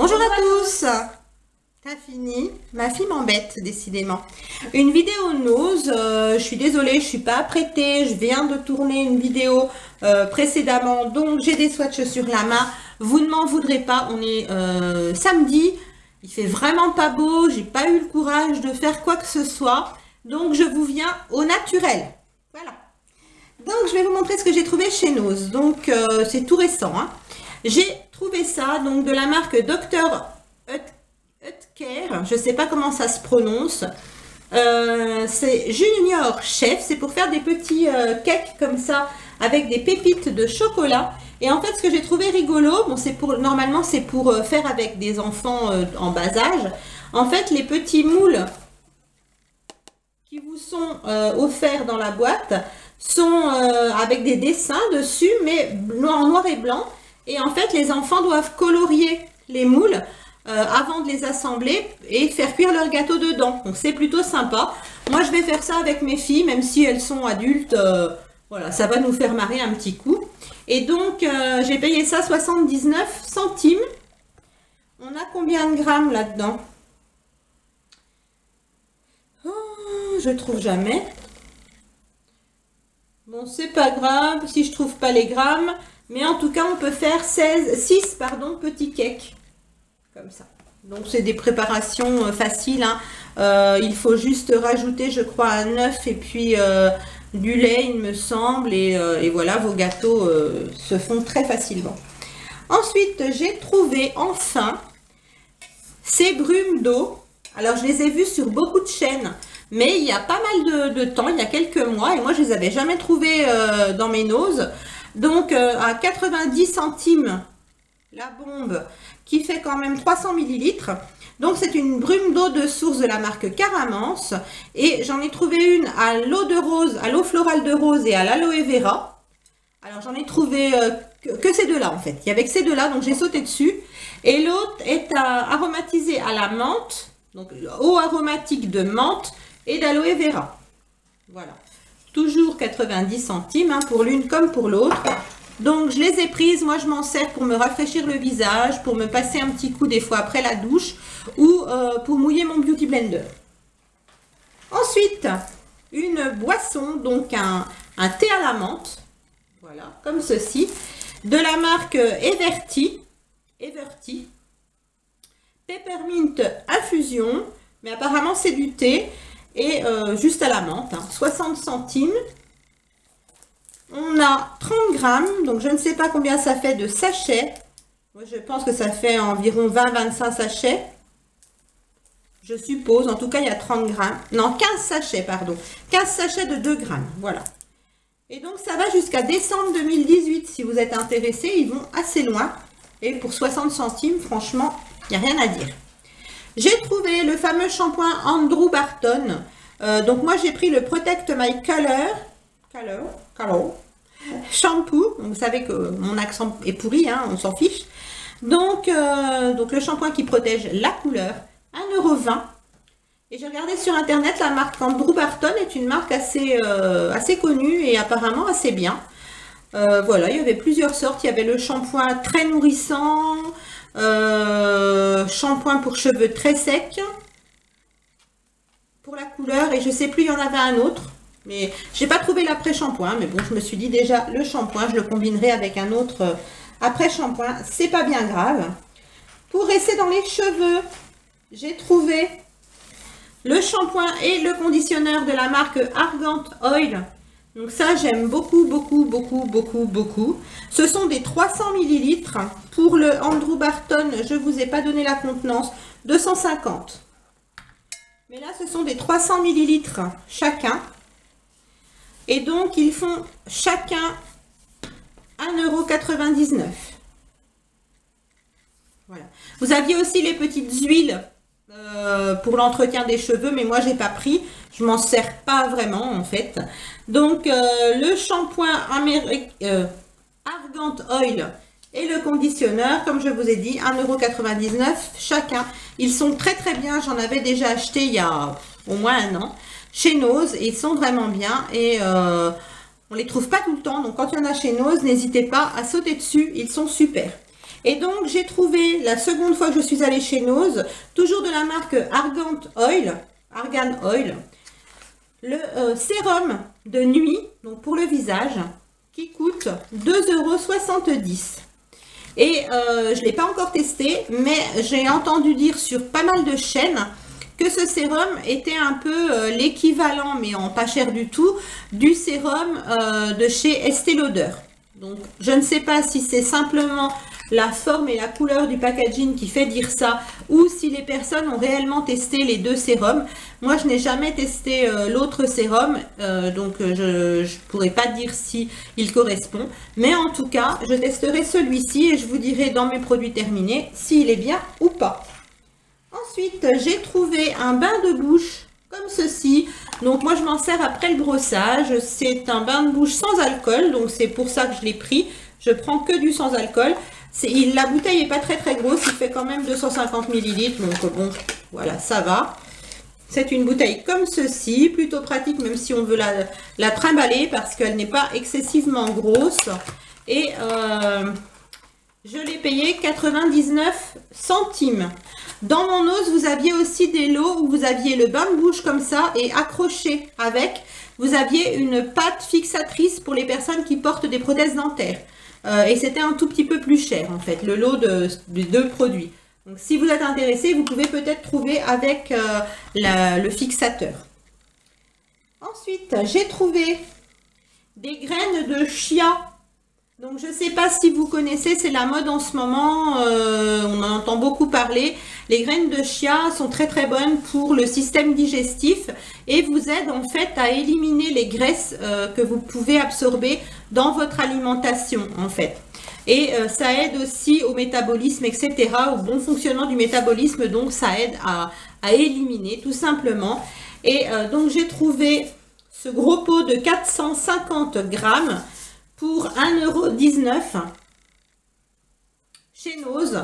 Bonjour à tous. T'as fini? Ma fille m'embête décidément. Une vidéo nose, je suis désolée, je suis pas apprêtée, je viens de tourner une vidéo précédemment, donc j'ai des swatchs sur la main. Vous ne m'en voudrez pas, on est samedi, il fait vraiment pas beau, j'ai pas eu le courage de faire quoi que ce soit, donc je vous viens au naturel. Voilà. Donc je vais vous montrer ce que j'ai trouvé chez Nose, donc c'est tout récent, hein. J'ai trouvé ça, donc de la marque Dr. Oetker, je ne sais pas comment ça se prononce. C'est Junior Chef, c'est pour faire des petits cakes comme ça avec des pépites de chocolat. Et en fait, ce que j'ai trouvé rigolo, bon, c'est pour normalement c'est pour faire avec des enfants en bas âge. En fait, les petits moules qui vous sont offerts dans la boîte sont avec des dessins dessus, mais en noir et blanc. Et en fait, les enfants doivent colorier les moules avant de les assembler et faire cuire leur gâteau dedans. Donc, c'est plutôt sympa. Moi, je vais faire ça avec mes filles, même si elles sont adultes. Voilà, ça va nous faire marrer un petit coup. Et donc, j'ai payé ça 79 centimes. On a combien de grammes là-dedans? Oh, je trouve jamais. Bon, c'est pas grave si je trouve pas les grammes. Mais en tout cas, on peut faire 6 petits cakes. Comme ça. Donc, c'est des préparations faciles. Hein. Il faut juste rajouter, je crois, un œuf et puis du lait, il me semble. Et voilà, vos gâteaux se font très facilement. Ensuite, j'ai trouvé enfin ces brumes d'eau. Alors, je les ai vues sur beaucoup de chaînes. Mais il y a pas mal de temps, il y a quelques mois. Et moi, je les avais jamais trouvées dans mes noses. Donc, à 90 centimes la bombe qui fait quand même 300 millilitres. Donc, c'est une brume d'eau de source de la marque Caramance. Et j'en ai trouvé une à l'eau de rose, à l'eau florale de rose et à l'aloe vera. Alors, j'en ai trouvé que ces deux-là en fait. Il y avait que ces deux-là, donc j'ai sauté dessus. Et l'autre est aromatisée à la menthe. Donc, eau aromatique de menthe et d'aloe vera. Voilà. Toujours 90 centimes hein, pour l'une comme pour l'autre. Donc, je les ai prises. Moi, je m'en sers pour me rafraîchir le visage, pour me passer un petit coup des fois après la douche ou pour mouiller mon beauty blender. Ensuite, une boisson, donc un thé à la menthe. Voilà, comme ceci. De la marque Everty. Peppermint infusion. Mais apparemment, c'est du thé. Et juste à la menthe, hein, 60 centimes. On a 30 grammes, donc je ne sais pas combien ça fait de sachets. Moi, je pense que ça fait environ 20-25 sachets. Je suppose, en tout cas, il y a 30 grammes. Non, 15 sachets, pardon. 15 sachets de 2 grammes, voilà. Et donc, ça va jusqu'à décembre 2018. Si vous êtes intéressés, ils vont assez loin. Et pour 60 centimes, franchement, il n'y a rien à dire. J'ai trouvé le fameux shampoing Andrew Barton. Donc moi j'ai pris le Protect My Color shampoo. Donc, vous savez que mon accent est pourri, hein, on s'en fiche. Donc le shampoing qui protège la couleur, 1,20 €. Et j'ai regardé sur internet, la marque Andrew Barton est une marque assez connue et apparemment assez bien. Voilà, il y avait plusieurs sortes. Il y avait le shampoing très nourrissant. Shampoing pour cheveux très secs pour la couleur et je sais plus, il y en avait un autre mais j'ai pas trouvé l'après shampoing, mais bon, je me suis dit déjà le shampoing je le combinerai avec un autre après shampoing, c'est pas bien grave. Pour rester dans les cheveux, j'ai trouvé le shampoing et le conditionneur de la marque Argan Oil. Donc ça, j'aime beaucoup. Ce sont des 300 millilitres. Pour le Andrew Barton, je ne vous ai pas donné la contenance, 250. Mais là, ce sont des 300 millilitres chacun. Et donc, ils font chacun 1,99 €. Voilà. Vous aviez aussi les petites huiles pour l'entretien des cheveux, mais moi j'ai pas pris, je m'en sers pas vraiment en fait. Donc le shampoing Argan Oil et le conditionneur, comme je vous ai dit, 1,99 € chacun. Ils sont très bien, j'en avais déjà acheté il y a au moins un an chez Nose et ils sont vraiment bien et on les trouve pas tout le temps, donc quand il y en a chez Nose, n'hésitez pas à sauter dessus, ils sont super. Et donc, j'ai trouvé, la seconde fois que je suis allée chez Nose, toujours de la marque Argan Oil, le sérum de nuit, donc pour le visage, qui coûte 2,70 €. Et je ne l'ai pas encore testé, mais j'ai entendu dire sur pas mal de chaînes que ce sérum était un peu l'équivalent, mais en pas cher du tout, du sérum de chez Estée Lauder. Donc, je ne sais pas si c'est simplement la forme et la couleur du packaging qui fait dire ça, ou si les personnes ont réellement testé les deux sérums. Moi, je n'ai jamais testé l'autre sérum, donc je ne pourrais pas dire si il correspond. Mais en tout cas, je testerai celui-ci et je vous dirai dans mes produits terminés s'il est bien ou pas. Ensuite, j'ai trouvé un bain de bouche comme ceci. Donc moi, je m'en sers après le brossage. C'est un bain de bouche sans alcool, donc c'est pour ça que je l'ai pris. Je prends que du sans alcool. La bouteille n'est pas très grosse, il fait quand même 250 ml, donc bon, voilà, ça va. C'est une bouteille comme ceci, plutôt pratique même si on veut la trimballer parce qu'elle n'est pas excessivement grosse. Et je l'ai payé 99 centimes. Dans mon os, vous aviez aussi des lots où vous aviez le bain de bouche comme ça et accroché avec, vous aviez une pâte fixatrice pour les personnes qui portent des prothèses dentaires. Et c'était un tout petit peu plus cher en fait, le lot de deux produits. Donc si vous êtes intéressé, vous pouvez peut-être trouver avec le fixateur. Ensuite, j'ai trouvé des graines de chia. Donc je ne sais pas si vous connaissez, c'est la mode en ce moment, on en entend beaucoup parler. Les graines de chia sont très bonnes pour le système digestif et vous aident en fait à éliminer les graisses que vous pouvez absorber dans votre alimentation en fait. Et ça aide aussi au métabolisme, etc., au bon fonctionnement du métabolisme, donc ça aide à éliminer tout simplement. Et donc j'ai trouvé ce gros pot de 450 grammes pour 1,19 € chez Nose.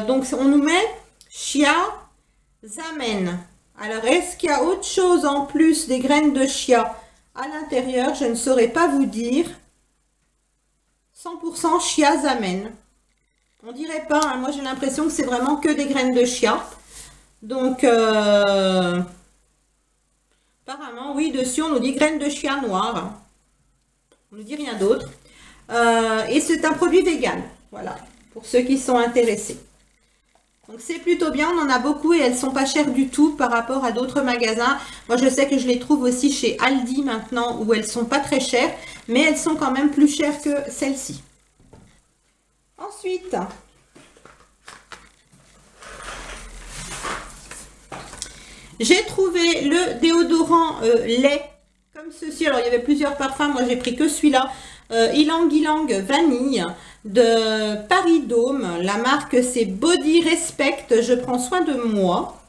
Donc on nous met chia zamen. Alors est-ce qu'il y a autre chose en plus des graines de chia à l'intérieur? Je ne saurais pas vous dire. 100% chia zamen. On dirait pas, hein, moi j'ai l'impression que c'est vraiment que des graines de chia. Donc apparemment oui, dessus on nous dit graines de chia noires. On ne dit rien d'autre. Et c'est un produit vegan. Voilà, pour ceux qui sont intéressés. Donc c'est plutôt bien, on en a beaucoup et elles sont pas chères du tout par rapport à d'autres magasins. Moi je sais que je les trouve aussi chez Aldi maintenant où elles sont pas très chères, mais elles sont quand même plus chères que celles-ci. Ensuite, j'ai trouvé le déodorant lait comme ceci. Alors il y avait plusieurs parfums, moi j'ai pris que celui-là. Ylang Ylang Vanille de Paris Dôme. La marque c'est Body Respect, je prends soin de moi.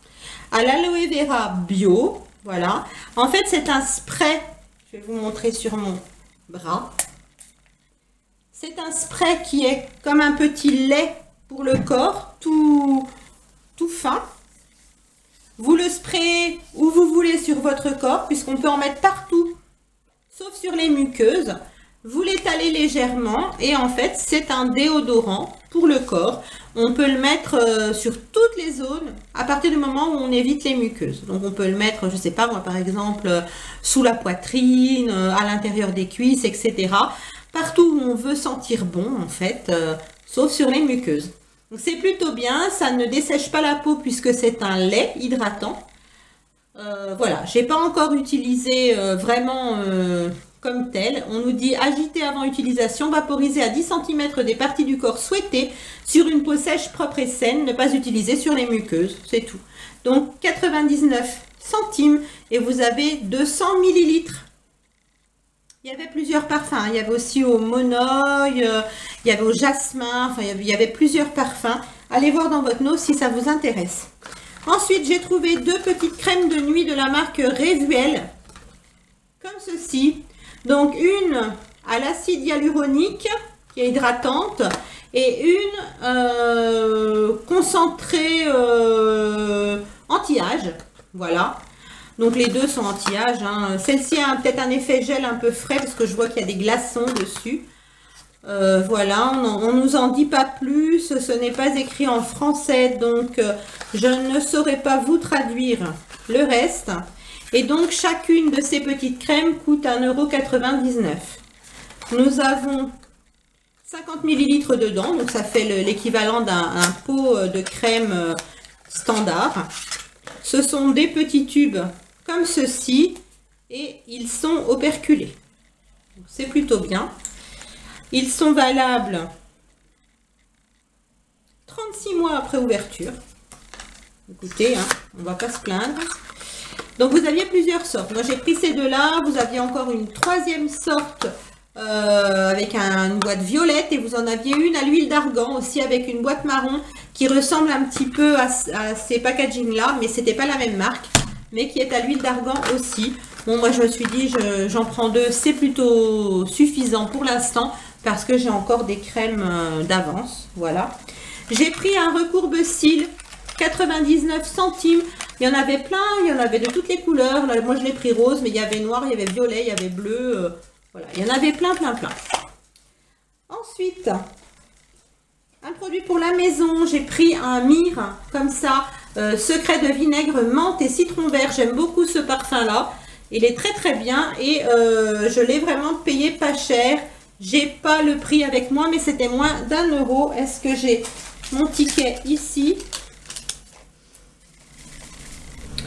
À l'aloe vera bio. Voilà. En fait c'est un spray. Je vais vous montrer sur mon bras. C'est un spray qui est comme un petit lait pour le corps, tout fin. Vous le sprayez où vous voulez sur votre corps, puisqu'on peut en mettre partout, sauf sur les muqueuses. Vous l'étalez légèrement et en fait, c'est un déodorant pour le corps. On peut le mettre sur toutes les zones à partir du moment où on évite les muqueuses. Donc, on peut le mettre, je ne sais pas moi, par exemple, sous la poitrine, à l'intérieur des cuisses, etc. Partout où on veut sentir bon, en fait, sauf sur les muqueuses. Donc c'est plutôt bien, ça ne dessèche pas la peau puisque c'est un lait hydratant. Voilà, j'ai pas encore utilisé vraiment comme tel. On nous dit agiter avant utilisation, vaporiser à 10 cm des parties du corps souhaitées sur une peau sèche, propre et saine, ne pas utiliser sur les muqueuses, c'est tout. Donc 99 centimes et vous avez 200 ml. Il y avait plusieurs parfums, il y avait aussi au monoï, il y avait au jasmin, enfin il y avait plusieurs parfums. Allez voir dans votre note si ça vous intéresse. Ensuite, j'ai trouvé deux petites crèmes de nuit de la marque Revuel, comme ceci. Donc une à l'acide hyaluronique, qui est hydratante, et une concentrée anti-âge, voilà. Donc les deux sont anti-âge, hein. Celle-ci a peut-être un effet gel un peu frais parce que je vois qu'il y a des glaçons dessus. Voilà, on nous en dit pas plus, ce n'est pas écrit en français, donc je ne saurais pas vous traduire le reste. Et donc chacune de ces petites crèmes coûte 1,99 €. Nous avons 50 ml dedans, donc ça fait l'équivalent d'un pot de crème standard. Ce sont des petits tubes comme ceci et ils sont operculés. C'est plutôt bien. Ils sont valables 36 mois après ouverture. Écoutez, hein, on ne va pas se plaindre. Donc vous aviez plusieurs sortes. Moi j'ai pris ces deux-là. Vous aviez encore une troisième sorte avec une boîte violette. Et vous en aviez une à l'huile d'argan aussi avec une boîte marron qui ressemble un petit peu à ces packaging-là. Mais c'était pas la même marque. Mais qui est à l'huile d'argan aussi. Bon, moi je me suis dit, j'en prends deux. C'est plutôt suffisant pour l'instant. Parce que j'ai encore des crèmes d'avance. Voilà. J'ai pris un recourbe-cils. 99 centimes. Il y en avait plein, il y en avait de toutes les couleurs. Là, moi, je l'ai pris rose, mais il y avait noir, il y avait violet, il y avait bleu. Voilà, il y en avait plein. Ensuite, un produit pour la maison. J'ai pris un myrrhe, comme ça, secret de vinaigre, menthe et citron vert. J'aime beaucoup ce parfum-là. Il est très bien et je l'ai vraiment payé pas cher. J'ai pas le prix avec moi, mais c'était moins d'1 €. Est-ce que j'ai mon ticket ici?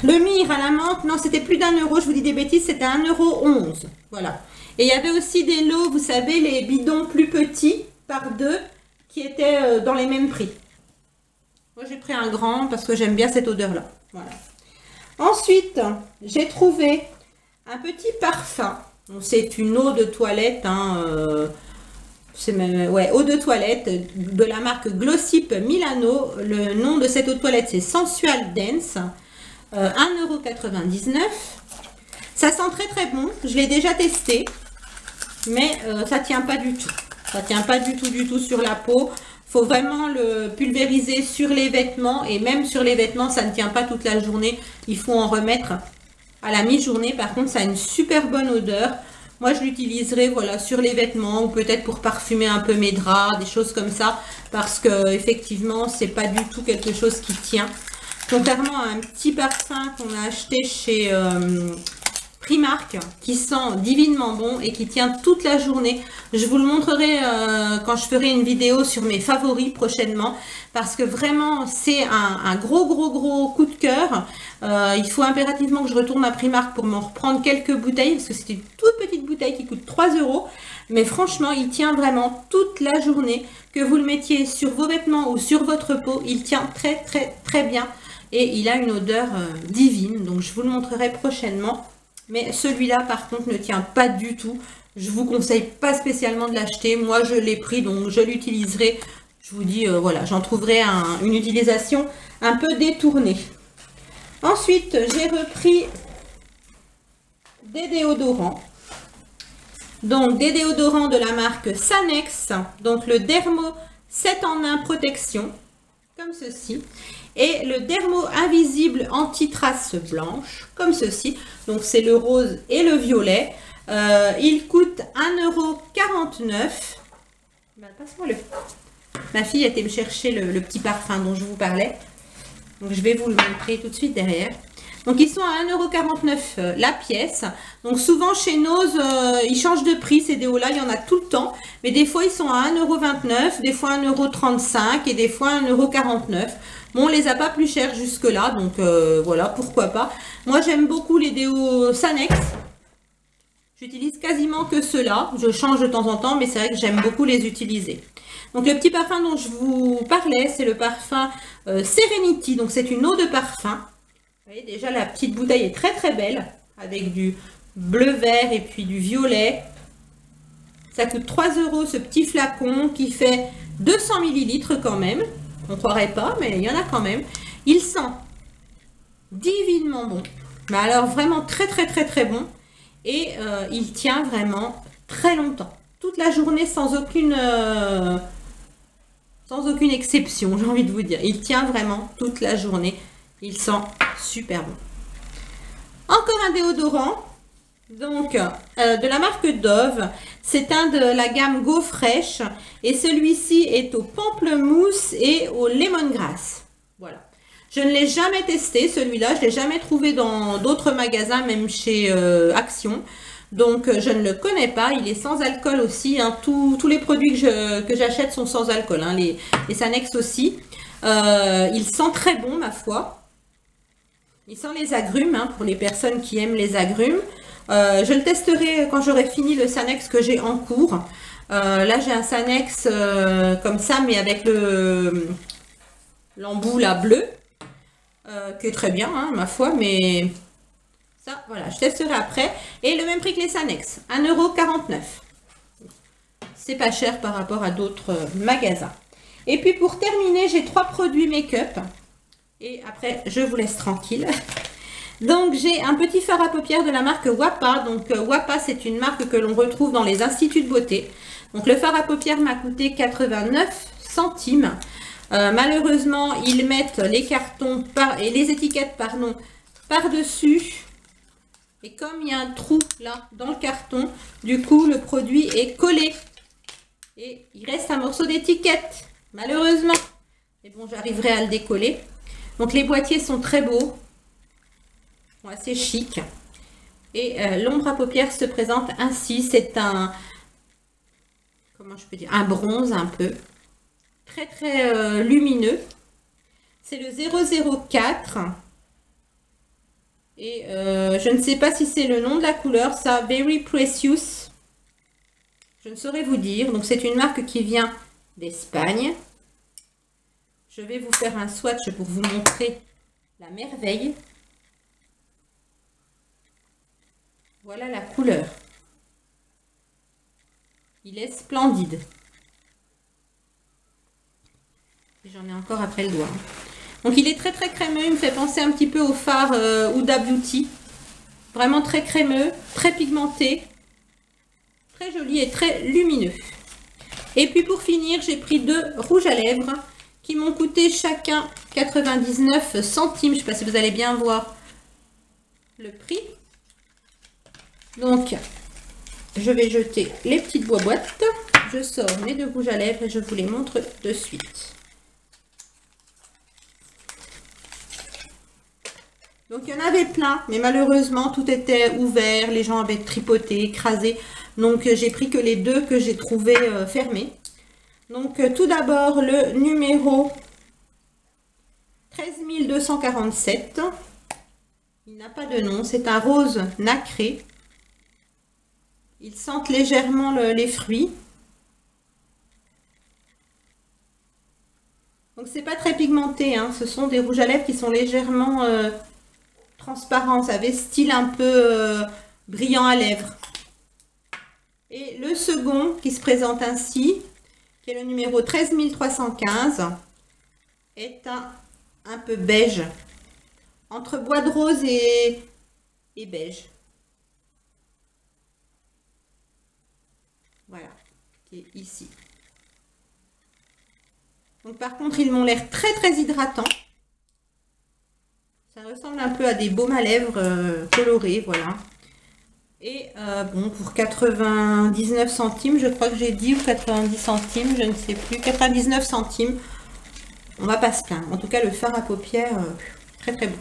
Le myrrhe à la menthe, non, c'était plus d'1 €, je vous dis des bêtises, c'était 1,11 €. Voilà. Et il y avait aussi des lots, vous savez, les bidons plus petits, par deux, qui étaient dans les mêmes prix. Moi, j'ai pris un grand parce que j'aime bien cette odeur-là. Voilà. Ensuite, j'ai trouvé un petit parfum. C'est une eau de toilette, hein, c'est même, ouais, eau de toilette de la marque Glossip Milano. Le nom de cette eau de toilette, c'est Sensual Dance. 1,99 €. Ça sent très bon. Je l'ai déjà testé. Mais ça tient pas du tout. Ça tient pas du tout sur la peau. Faut vraiment le pulvériser sur les vêtements. Et même sur les vêtements, ça ne tient pas toute la journée. Il faut en remettre à la mi-journée. Par contre, ça a une super bonne odeur. Moi, je l'utiliserai voilà, sur les vêtements ou peut-être pour parfumer un peu mes draps, des choses comme ça. Parce que effectivement, c'est pas du tout quelque chose qui tient. Contrairement à un petit parfum qu'on a acheté chez Primark, qui sent divinement bon et qui tient toute la journée. Je vous le montrerai quand je ferai une vidéo sur mes favoris prochainement. Parce que vraiment, c'est un gros coup de cœur. Il faut impérativement que je retourne à Primark pour m'en reprendre quelques bouteilles. Parce que c'est une toute petite bouteille qui coûte 3 €. Mais franchement, il tient vraiment toute la journée. Que vous le mettiez sur vos vêtements ou sur votre peau, il tient très bien. Et il a une odeur divine, donc je vous le montrerai prochainement. Mais celui-là, par contre, ne tient pas du tout. Je vous conseille pas spécialement de l'acheter. Moi, je l'ai pris, donc je l'utiliserai. Je vous dis, voilà, j'en trouverai une utilisation un peu détournée. Ensuite, j'ai repris des déodorants. Donc, des déodorants de la marque Sanex. Donc, le Dermo 7 en 1 protection, comme ceci. Et le Dermo Invisible Anti-Trace Blanche, comme ceci. Donc, c'est le rose et le violet. Il coûte 1,49 €. Passe-moi le... Ma fille était me chercher le petit parfum dont je vous parlais. Donc, je vais vous le montrer tout de suite derrière. Donc, ils sont à 1,49 € la pièce. Donc, souvent, chez Nose, ils changent de prix, ces déos-là. Il y en a tout le temps. Mais des fois, ils sont à 1,29 €, des fois 1,35 € et des fois 1,49 €. Bon, on les a pas plus chers jusque-là. Donc, voilà, pourquoi pas. Moi, j'aime beaucoup les déos Sanex. J'utilise quasiment que ceux-là. Je change de temps en temps, mais c'est vrai que j'aime beaucoup les utiliser. Donc, le petit parfum dont je vous parlais, c'est le parfum Serenity. Donc, c'est une eau de parfum. Vous voyez, déjà, la petite bouteille est très belle. Avec du bleu-vert et puis du violet. Ça coûte 3 € ce petit flacon qui fait 200 ml quand même. On ne croirait pas, mais il y en a quand même. Il sent divinement bon. Mais alors, vraiment très bon. Et il tient vraiment très longtemps. Toute la journée sans aucune exception, j'ai envie de vous dire. Il tient vraiment toute la journée. Il sent super bon. Encore un déodorant Donc, de la marque Dove, c'est un de la gamme Go Fresh et celui-ci est au pamplemousse et au lemongrass. Voilà. Je ne l'ai jamais testé, celui-là, je ne l'ai jamais trouvé dans d'autres magasins, même chez Action. Donc, je ne le connais pas. Il est sans alcool aussi. Hein. Tous les produits que j'achète sont sans alcool. Hein. Les Sanex aussi. Il sent très bon, ma foi. Il sent les agrumes, hein, pour les personnes qui aiment les agrumes. Je le testerai quand j'aurai fini le Sanex que j'ai en cours. Là, j'ai un Sanex comme ça, mais avec l'embout là bleu. Qui est très bien, hein, ma foi, mais ça, voilà, je testerai après. Et le même prix que les Sanex, 1,49 €. C'est pas cher par rapport à d'autres magasins. Et puis pour terminer, j'ai 3 produits make-up. Et après, je vous laisse tranquille. Donc, j'ai un petit fard à paupières de la marque Wapa. Donc, Wapa, c'est une marque que l'on retrouve dans les instituts de beauté. Donc, le fard à paupières m'a coûté 89 centimes. Malheureusement, ils mettent les cartons et les étiquettes par-dessus. Et comme il y a un trou là dans le carton, du coup, le produit est collé. Et il reste un morceau d'étiquette, malheureusement. Mais bon, j'arriverai à le décoller. Donc, les boîtiers sont très beaux. Assez chic. Et l'ombre à paupières se présente ainsi. C'est un... Comment je peux dire? Un bronze un peu. Très très lumineux. C'est le 004 et je ne sais pas si c'est le nom de la couleur, ça, Very Precious. Je ne saurais vous dire. Donc c'est une marque qui vient d'Espagne. Je vais vous faire un swatch pour vous montrer la merveille. Voilà la couleur. Il est splendide. J'en ai encore après le doigt. Donc il est très très crémeux, il me fait penser un petit peu au fard Huda Beauty. Vraiment très crémeux, très pigmenté, très joli et très lumineux. Et puis pour finir, j'ai pris 2 rouges à lèvres qui m'ont coûté chacun 99 centimes. Je ne sais pas si vous allez bien voir le prix. Donc je vais jeter les petites boîtes. Je sors mes 2 rouges à lèvres et je vous les montre de suite. Donc, il y en avait plein, mais malheureusement, tout était ouvert. Les gens avaient tripoté, écrasé. Donc, j'ai pris que les 2 que j'ai trouvé fermés. Donc, tout d'abord, le numéro 13247. Il n'a pas de nom. C'est un rose nacré. Ils sentent légèrement les fruits. Donc, c'est pas très pigmenté, hein. Ce sont des rouges à lèvres qui sont légèrement... transparent, vous savez, style un peu brillant à lèvres. Et le second qui se présente ainsi, qui est le numéro 13315, est un peu beige, entre bois de rose et beige. Voilà, qui est ici. Donc par contre, ils m'ont l'air très très hydratants. Ça ressemble un peu à des baumes à lèvres colorés, voilà. Et bon, pour 99 centimes, je crois que j'ai dit, ou 90 centimes, je ne sais plus, 99 centimes, on va pas se plaindre. En tout cas, le fard à paupières, très très bon.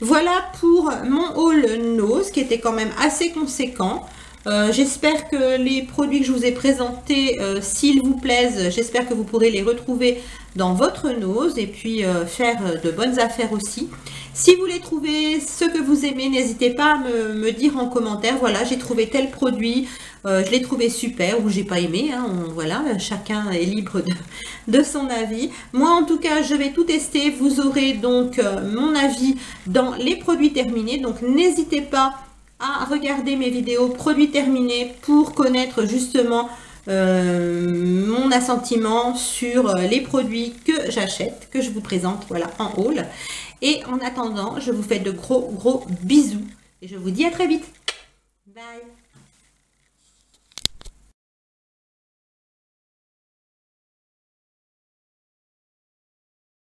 Voilà pour mon haul Nose, qui était quand même assez conséquent. J'espère que les produits que je vous ai présentés, s'ils vous plaisent, j'espère que vous pourrez les retrouver dans votre Nose et puis faire de bonnes affaires aussi. Si vous les trouvez, ce que vous aimez, n'hésitez pas à me dire en commentaire. Voilà, j'ai trouvé tel produit, je l'ai trouvé super ou j'ai pas aimé. Hein, voilà, chacun est libre de son avis. Moi, en tout cas, je vais tout tester. Vous aurez donc mon avis dans les produits terminés. Donc, n'hésitez pas à regarder mes vidéos produits terminés pour connaître justement mon assentiment sur les produits que j'achète, que je vous présente voilà en haul. Et en attendant, je vous fais de gros bisous et je vous dis à très vite. Bye.